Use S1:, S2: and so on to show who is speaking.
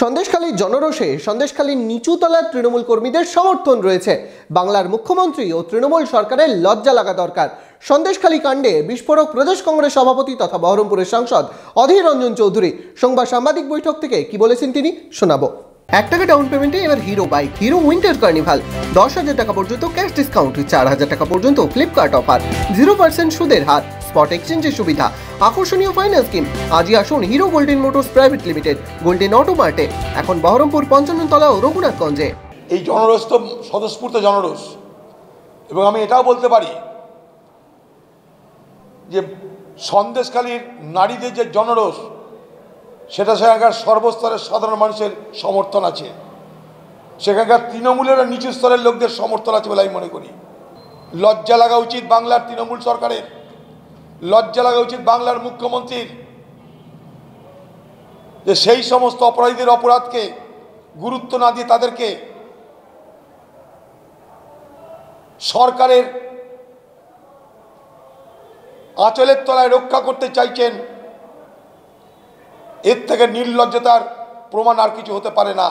S1: সন্দেশখালীর জনরোষে সন্দেশখালীর নিচুতলার তৃণমূল কর্মীদের সমর্থন রয়েছে। বাংলার মুখ্যমন্ত্রী ও তৃণমূল সরকারের লজ্জা লাগা দরকার। সন্দেশখালী কাণ্ডে বিস্ফোরক প্রদেশ কংগ্রেস সভাপতি তথা বহরমপুরের সাংসদ অধীর রঞ্জন চৌধুরী সোমবার সাংবাদিক বৈঠক থেকে কি বলেছেন তিনি শোনাবো। 1 টাকা ডাউন পেমেন্টে এবার hero bike, hero winter carnival, 10,000 টাকা পর্যন্ত ক্যাশ ডিসকাউন্ট, 4,000 টাকা পর্যন্ত ফ্লিপকার্ট অফার, 0% সুদের হার, স্পট এক্সচেঞ্জের সুবিধা, আকর্ষণীয় ফাইন্যান্স স্কিম। আজই আসুন Hero Golden Motors Private Limited, Golden Auto মার্টে, এখন বহরমপুর 55 তলা ও রঘুনাথগঞ্জে।
S2: এই জনরোষ তো স্বতঃস্ফূর্ত জনরোষ, এবং আমি এটাও বলতে পারি যে সন্দেশখালীর নারীদের যে জনরোষ, সেটা সেখানকার সর্বস্তরের সাধারণ মানুষের সমর্থন আছে, সেখানকার তৃণমূলের নিচু স্তরের লোকদের সমর্থন আছে বলে আমি মনে করি। লজ্জা লাগা উচিত বাংলার তৃণমূল সরকারের, লজ্জা লাগা উচিত বাংলার মুখ্যমন্ত্রীর, যে সেই সমস্ত অপরাধীদের অপরাধকে গুরুত্ব না দিয়ে তাদেরকে সরকারের আঁচলের তলায় রক্ষা করতে চাইছেন। এর থেকে নির্লজ্জতার প্রমাণ আর কিছু হতে পারে না।